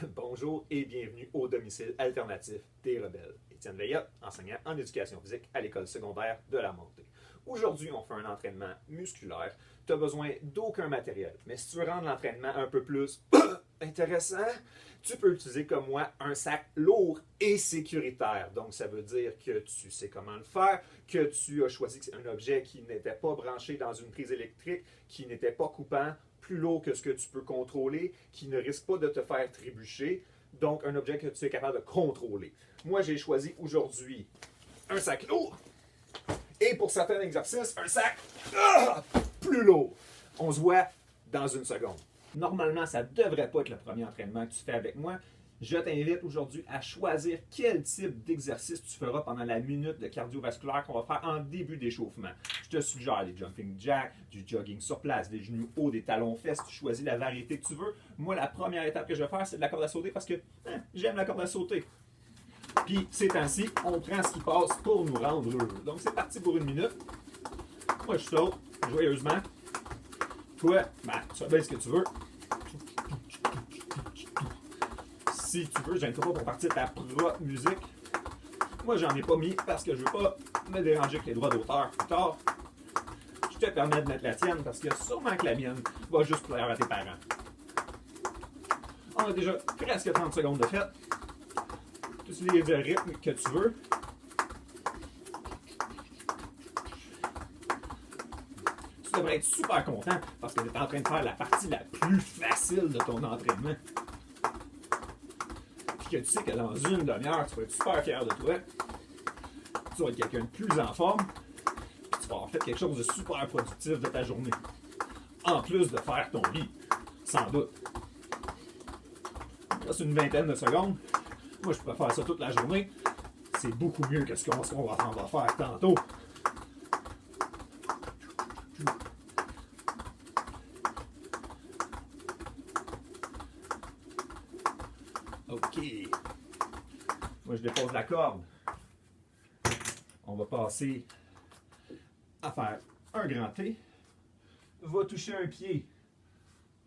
Bonjour et bienvenue au domicile alternatif des rebelles. Étienne Veillat, enseignant en éducation physique à l'école secondaire de la Montée. Aujourd'hui, on fait un entraînement musculaire. Tu n'as besoin d'aucun matériel. Mais si tu veux rendre l'entraînement un peu plus intéressant, tu peux utiliser comme moi un sac lourd et sécuritaire. Donc, ça veut dire que tu sais comment le faire, que tu as choisi un objet qui n'était pas branché dans une prise électrique, qui n'était pas coupant, plus lourd que ce que tu peux contrôler, qui ne risque pas de te faire trébucher. Donc, un objet que tu es capable de contrôler. Moi, j'ai choisi aujourd'hui un sac lourd et pour certains exercices, un sac plus lourd. On se voit dans une seconde. Normalement, ça ne devrait pas être le premier entraînement que tu fais avec moi. Je t'invite aujourd'hui à choisir quel type d'exercice tu feras pendant la minute de cardiovasculaire qu'on va faire en début d'échauffement. Je te suggère des jumping jacks, du jogging sur place, des genoux hauts, des talons fesses. Tu choisis la variété que tu veux. Moi, la première étape que je vais faire, c'est de la corde à sauter parce que j'aime la corde à sauter. Puis, ces temps-ci, on prend ce qui passe pour nous rendre heureux. Donc, c'est parti pour une minute. Moi, je saute joyeusement. Toi, tu fais bien ce que tu veux. Si tu veux, gêne-toi pas pour partir ta propre musique. Moi, j'en ai pas mis parce que je veux pas me déranger avec les droits d'auteur plus tard. Je te permets de mettre la tienne parce que sûrement que la mienne va juste plaire à tes parents. On a déjà presque 30 secondes de fait. Tu utilises le rythme que tu veux. Tu devrais être super content parce que tu es en train de faire la partie la plus facile de ton entraînement. Que tu sais que dans une demi-heure, tu vas être super fier de toi. Tu vas être quelqu'un de plus en forme. Puis tu vas avoir fait quelque chose de super productif de ta journée. En plus de faire ton lit, sans doute. Là, c'est une vingtaine de secondes. Moi, je pourrais faire ça toute la journée. C'est beaucoup mieux que ce qu'on va faire tantôt. OK. Moi, je dépose la corde. On va passer à faire un grand T. Va toucher un pied.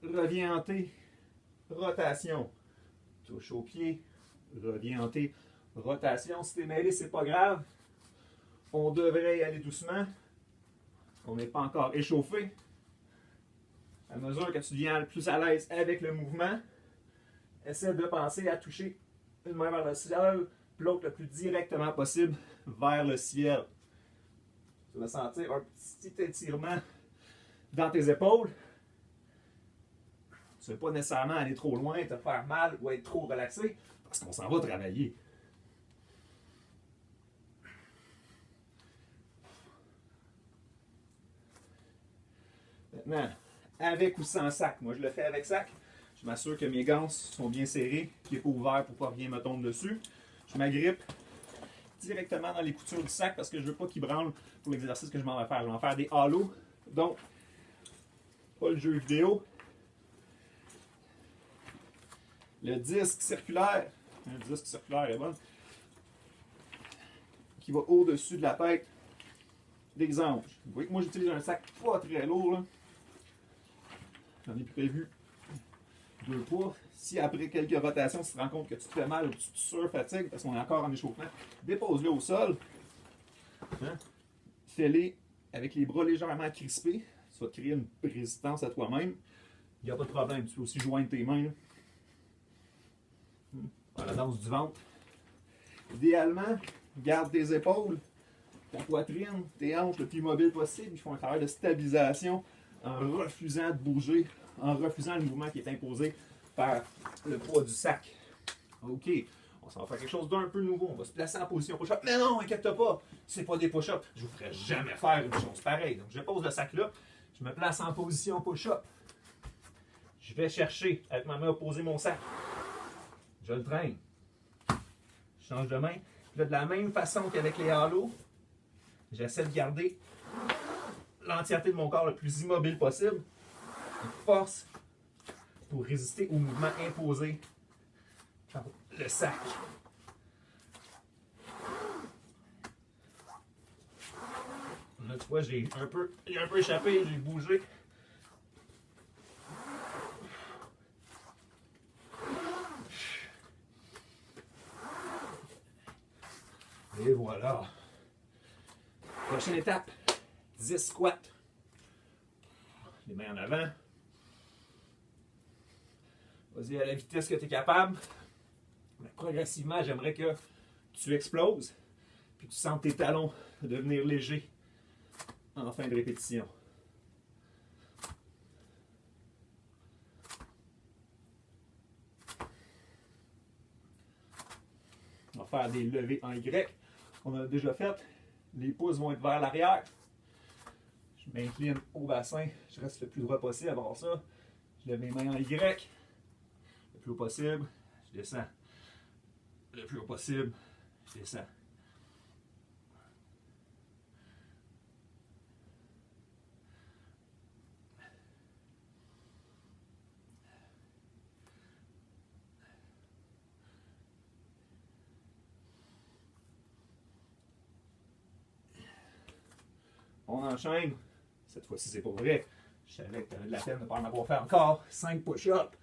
Reviens en T. Rotation. Touche au pied. Reviens en T. Rotation. Si t'es mêlé, c'est pas grave. On devrait y aller doucement. On n'est pas encore échauffé. À mesure que tu deviens plus à l'aise avec le mouvement, essaie de penser à toucher une main vers le ciel, puis l'autre le plus directement possible vers le ciel. Tu vas sentir un petit étirement dans tes épaules. Tu ne veux pas nécessairement aller trop loin, te faire mal ou être trop relaxé, parce qu'on s'en va travailler. Maintenant, avec ou sans sac. Moi, je le fais avec sac. Je m'assure que mes gants sont bien serrés, qu'il n'est pas ouvert pour pas rien me tombe dessus. Je m'agrippe directement dans les coutures du sac parce que je ne veux pas qu'il branle pour l'exercice que je m'en vais faire. Je vais en faire des halos, donc pas le jeu vidéo. Le disque circulaire, un disque circulaire est bon, qui va au-dessus de la tête des anges. Vous voyez que moi j'utilise un sac pas très lourd. Là. J'en ai prévu 2 poids. Si après quelques rotations, tu te rends compte que tu te fais mal ou que tu te surfatigues parce qu'on est encore en échauffement, dépose-le au sol. Hein? Fais-les avec les bras légèrement crispés. Ça va te créer une résistance à toi-même. Il n'y a pas de problème. Tu peux aussi joindre tes mains. Là. Dans la danse du ventre. Idéalement, garde tes épaules, ta poitrine, tes hanches le plus mobile possible. Ils font un travail de stabilisation en refusant de bouger, en refusant le mouvement qui est imposé par le poids du sac. OK, on s'en va faire quelque chose d'un peu nouveau. On va se placer en position push-up. Mais non, inquiète pas, c'est pas des push-ups. Je vous ferai jamais faire une chose pareille. Donc, je pose le sac là, je me place en position push-up. Je vais chercher avec ma main opposée mon sac. Je le traîne. Je change de main. Là, de la même façon qu'avec les halos, j'essaie de garder l'entièreté de mon corps le plus immobile possible. Une force pour résister au mouvement imposé par le sac. Là, tu vois, j'ai un peu échappé, j'ai bougé. Voilà. Prochaine étape, 10 squats. Les mains en avant. Vas-y à la vitesse que tu es capable. Mais progressivement, j'aimerais que tu exploses puis que tu sentes tes talons devenir légers en fin de répétition. On va faire des levées en Y. On a déjà fait. Les pouces vont être vers l'arrière. Je m'incline au bassin. Je reste le plus droit possible. Avant ça, je lève mes mains en Y. Le plus haut possible. Je descends. Le plus haut possible. Je descends. On enchaîne. Cette fois-ci, c'est pas vrai. Je savais que tu avais de la peine de ne pas en avoir fait encore. 5 push-ups.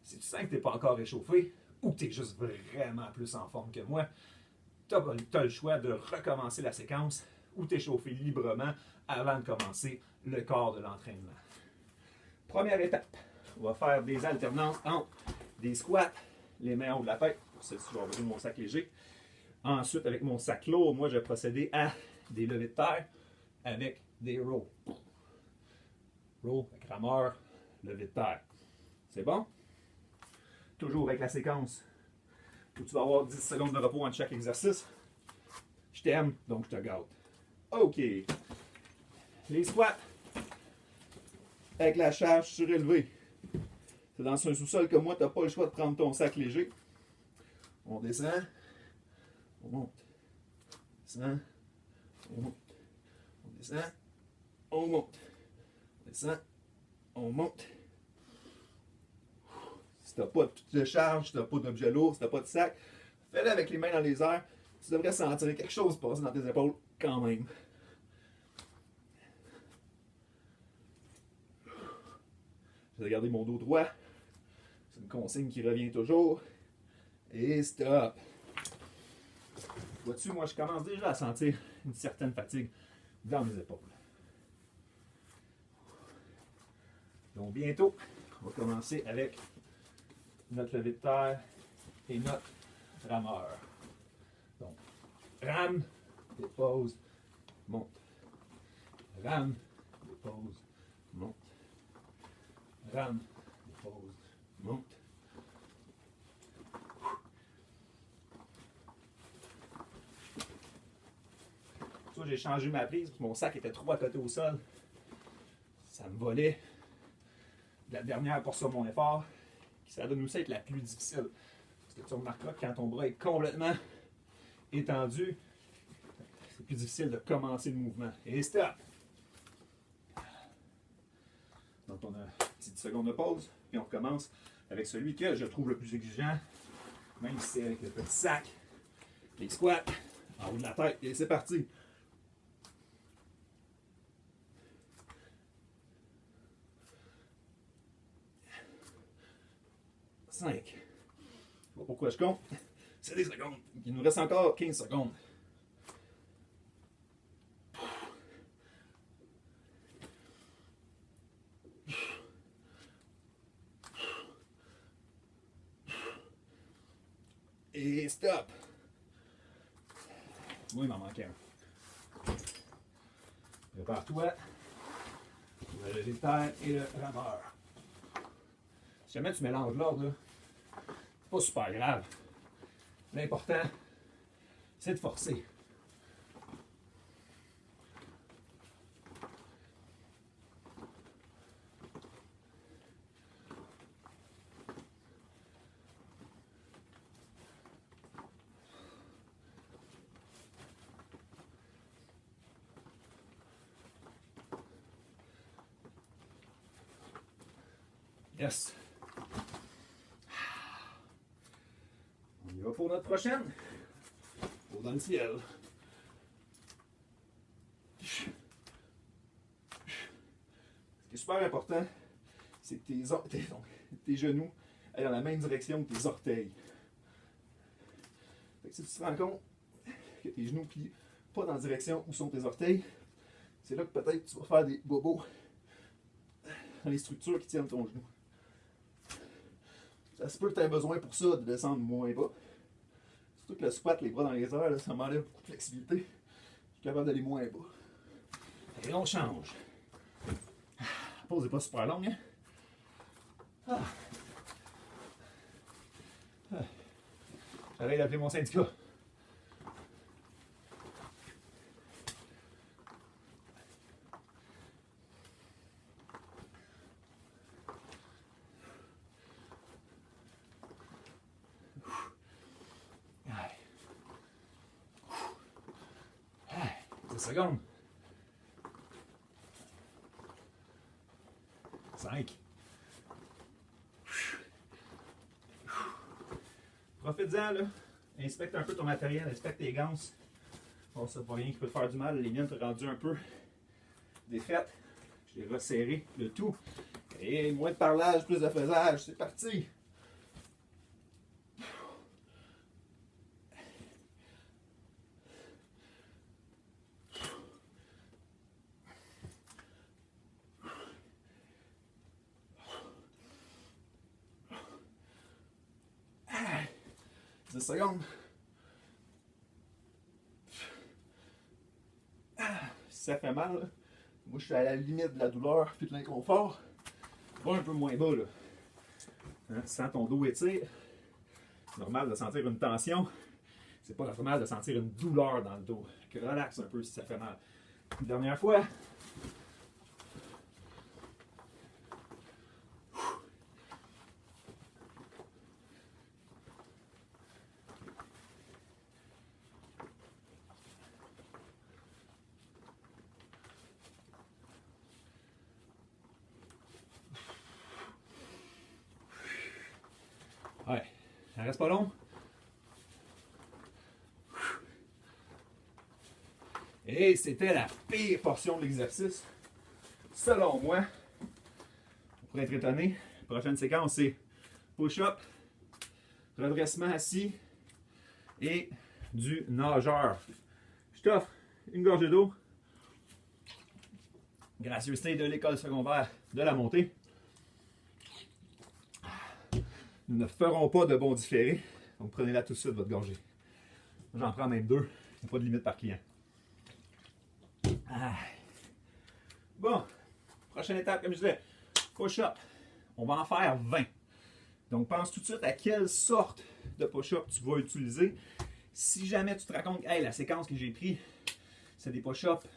Si tu sens que tu n'es pas encore réchauffé ou que tu es juste vraiment plus en forme que moi, tu as le choix de recommencer la séquence ou t'échauffer librement avant de commencer le corps de l'entraînement. Première étape, on va faire des alternances entre des squats, les mains en haut de la tête. Pour celle-ci, je vais avoir mon sac léger. Ensuite, avec mon sac lourd, moi, je vais procéder à des levées de terre avec des rows. Row avec rameur, levée de terre. C'est bon? Toujours avec la séquence où tu vas avoir 10 secondes de repos entre chaque exercice. Je t'aime, donc je te gâte. OK. Les squats avec la charge surélevée. C'est dans un sous-sol comme moi, tu n'as pas le choix de prendre ton sac léger. On descend, on monte, on descend, on monte, on descend, on monte, on descend, on monte. Si tu n'as pas de charge, si tu n'as pas d'objet lourd, si tu n'as pas de sac, fais-le avec les mains dans les airs. Tu devrais sentir quelque chose passer dans tes épaules quand même. Je vais garder mon dos droit. C'est une consigne qui revient toujours. Et stop. Vois-tu, moi, je commence déjà à sentir une certaine fatigue dans mes épaules. Donc, bientôt, on va commencer avec notre levée de terre et notre rameur. Donc, rame, dépose, monte. Rame, dépose, monte. Rame, dépose, monte. Ça, j'ai changé ma prise parce que mon sac était trop à côté au sol. Ça me volait de la dernière portion de mon effort. Ça donne aussi être la plus difficile. Parce que tu remarqueras que quand ton bras est complètement étendu, c'est plus difficile de commencer le mouvement. Et stop! Donc on a une petite seconde de pause, puis on recommence avec celui que je trouve le plus exigeant, même si c'est avec le petit sac, les squats, en haut de la tête, et c'est parti! 5. Je sais pas pourquoi je compte. C'est des secondes. Il nous reste encore 15 secondes. Et stop. Moi, il m'en manquait un. Prépare-toi. Le lever de terre et le rameur. Si jamais tu mélanges l'ordre, là, c'est pas super grave. L'important, c'est de forcer. Yes. On y va pour notre prochaine. Pour dans le ciel. Ce qui est super important, c'est que tes ongles, tes genoux aillent dans la même direction que tes orteils. Fait que si tu te rends compte que tes genoux plient pas dans la direction où sont tes orteils, c'est là que peut-être tu vas faire des bobos dans les structures qui tiennent ton genou. Ça se peut que tu aies besoin pour ça de descendre moins bas. Surtout que le squat, les bras dans les airs, là, ça m'enlève beaucoup de flexibilité. Je suis capable d'aller moins bas. Et on change. La pause n'est pas super longue, hein? Ah. Ah. J'arrête d'appeler mon syndicat. Allez. 10 secondes. 5. Profite-en, là. Inspecte un peu ton matériel, inspecte tes gants. Bon, ça, pas rien qui peut te faire du mal. Les miennes t'ont rendu un peu défaites. Je l'ai resserré, le tout. Et moins de parlage, plus de faisage. C'est parti! Ah, 10 secondes. Ah, si ça fait mal, là, moi je suis à la limite de la douleur et de l'inconfort. Va un peu moins bas, là. Hein, tu sens ton dos étire. C'est normal de sentir une tension. C'est pas normal de sentir une douleur dans le dos. Relaxe un peu si ça fait mal. Une dernière fois. Ouais, ça reste pas long. Et c'était la pire portion de l'exercice. Selon moi, pour être étonné, la prochaine séquence c'est push-up, redressement assis et du nageur. Je t'offre une gorgée d'eau. Gracieuseté de l'école secondaire de la montée. Nous ne ferons pas de bons différés, donc prenez-la tout de suite, votre gorgée. J'en prends même 2, il n'y a pas de limite par client. Ah. Bon, prochaine étape, comme je disais, push-up. On va en faire 20. Donc pense tout de suite à quelle sorte de push-up tu vas utiliser. Si jamais tu te racontes, hey, la séquence que j'ai prise, c'est des push-ups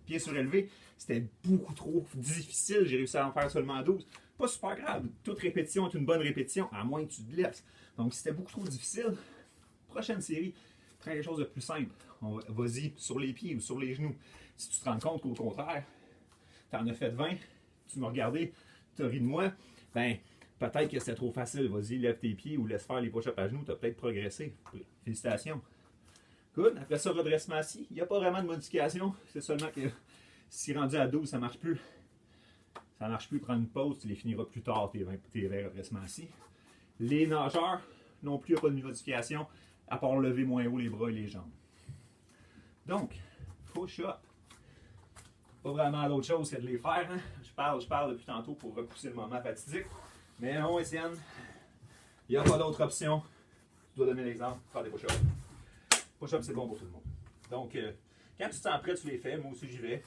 pieds surélevés, c'était beaucoup trop difficile, j'ai réussi à en faire seulement 12. Pas super grave, toute répétition est une bonne répétition, à moins que tu te blesses. Donc si c'était beaucoup trop difficile, prochaine série, prends quelque chose de plus simple. Vas-y sur les pieds ou sur les genoux. Si tu te rends compte qu'au contraire, tu en as fait 20, tu m'as regardé, tu as ri de moi, ben peut-être que c'était trop facile. Vas-y, lève tes pieds ou laisse faire les push-ups à genoux, tu as peut-être progressé. Félicitations. Good. Après ça, redressement assis. Il n'y a pas vraiment de modification. C'est seulement que si rendu à 12, ça ne marche plus. Ça ne marche plus, prends une pause, tu les finiras plus tard, tes 20 redressements assis. Les nageurs, non plus, il n'y a pas de modification, à part lever moins haut les bras et les jambes. Donc, push-up. Pas vraiment d'autre chose que de les faire. Hein? Je parle depuis tantôt pour repousser le moment fatidique. Mais non, Étienne, il n'y a pas d'autre option. Tu dois donner l'exemple, faire des push-ups. Push-up, c'est bon pour tout le monde. Donc, quand tu te sens prêt, tu les fais. Moi aussi, j'y vais.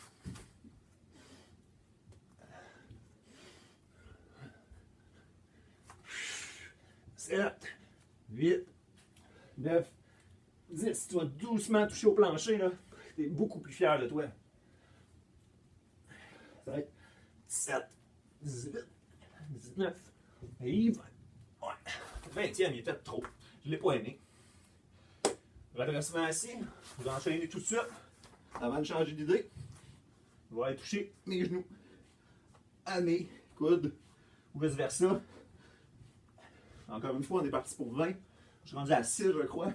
7, 8, 9, 10. Tu vas doucement toucher au plancher, là. Tu es beaucoup plus fier de toi. 17, 18, 19, et 20. Ouais. 20e, il est peut-être trop. Je ne l'ai pas aimé. Redressement assis. Je vais enchaîner tout de suite. Avant de changer d'idée, je vais aller toucher mes genoux à mes coudes ou vice versa. Encore une fois, on est parti pour 20. Je suis rendu à 6, je crois.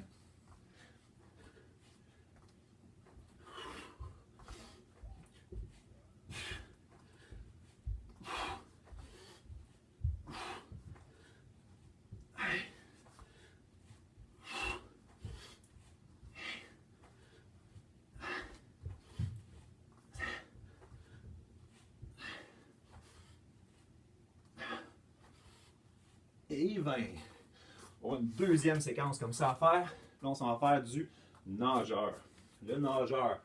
et 20. On a une deuxième séquence comme ça à faire. Là, on s'en va faire du nageur. Le nageur.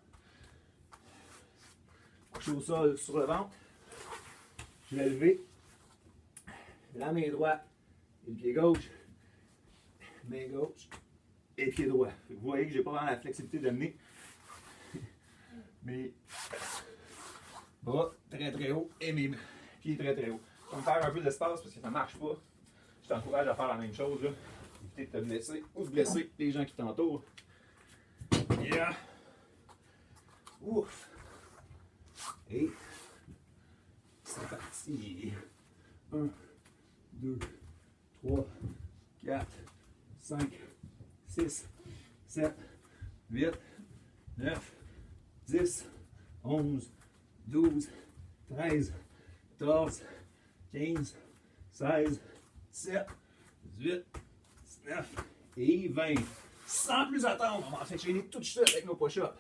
Couché au sol sur le ventre. Je vais lever la main droite et le pied gauche. Main gauche et pied droit. Vous voyez que j'ai pas vraiment la flexibilité de mener mes bras très très haut et mes pieds très très haut. Je vais me faire un peu d'espace parce que ça ne marche pas. Je t'encourage à faire la même chose. Là. Éviter de te blesser ou de blesser les gens qui t'entourent. Yeah. Ouf. Et c'est parti. 1, 2, 3, 4, 5, 6, 7, 8, 9, 10, 11, 12, 13, 14, 15, 16, 17, 18, 19 et 20. Sans plus attendre, on va enchaîner tout de suite avec nos push-ups.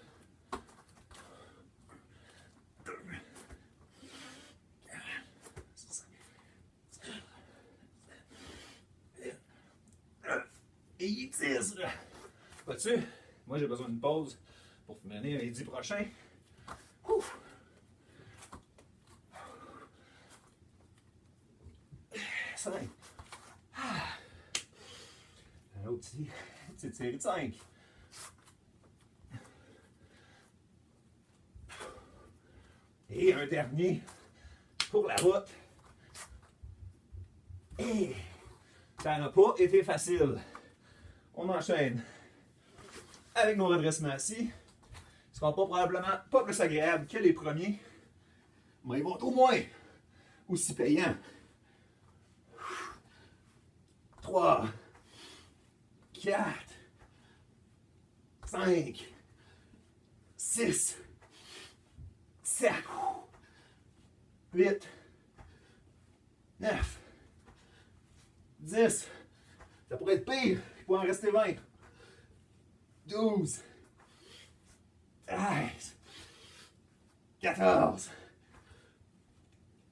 Et 10. Vois-tu? Moi, j'ai besoin d'une pause pour finir les 10 prochains. Ouf. 5. Un autre petite série de 5. Et un dernier pour la route. Et ça n'a pas été facile. On enchaîne avec nos redressements assis. Ce ne sera probablement pas plus agréable que les premiers, mais ils vont être au moins aussi payants. 3, 4, 5, 6, 7, 8, 9, 10. Ça pourrait être pire. Il pourrait en rester 20. 12, 13, 14,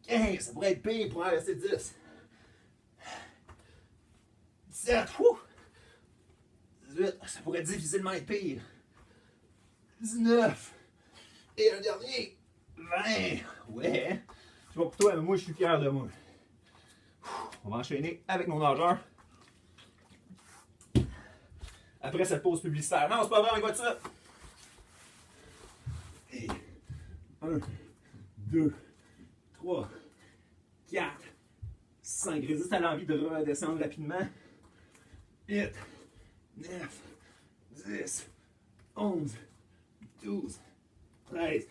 15. Ça pourrait être pire. Il pourrait en rester 10. 17. 18. Ça pourrait difficilement être pire. 19. Et un dernier. 20. Ouais. Je sais pas pour toi, mais moi, je suis fier de moi. On va enchaîner avec nos nageurs. Après cette pause publicitaire. Non, c'est pas vrai, on y va de ça. Et 1, 2, 3, 4, 5. Résiste à l'envie de redescendre rapidement. 8, 9, 10, 11, 12, 13,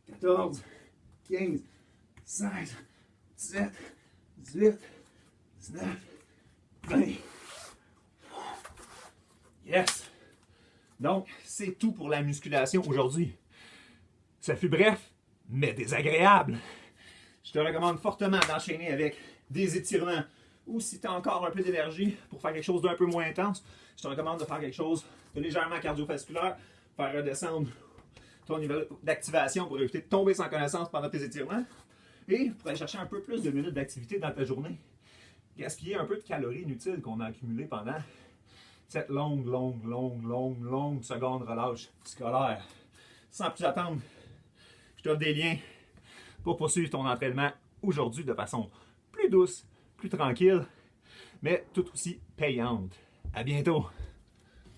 14, 15, 16, 17, 18, 19, 20. Yes! Donc, c'est tout pour la musculation aujourd'hui. Ça fut bref, mais désagréable. Je te recommande fortement d'enchaîner avec des étirements ou si tu as encore un peu d'énergie pour faire quelque chose d'un peu moins intense, je te recommande de faire quelque chose de légèrement cardiovasculaire, faire redescendre ton niveau d'activation pour éviter de tomber sans connaissance pendant tes étirements et pour aller chercher un peu plus de minutes d'activité dans ta journée. Gaspiller un peu de calories inutiles qu'on a accumulées pendant cette longue seconde relâche scolaire. Sans plus attendre, je t'offre des liens pour poursuivre ton entraînement aujourd'hui de façon plus douce, plus tranquille, mais tout aussi payante. À bientôt!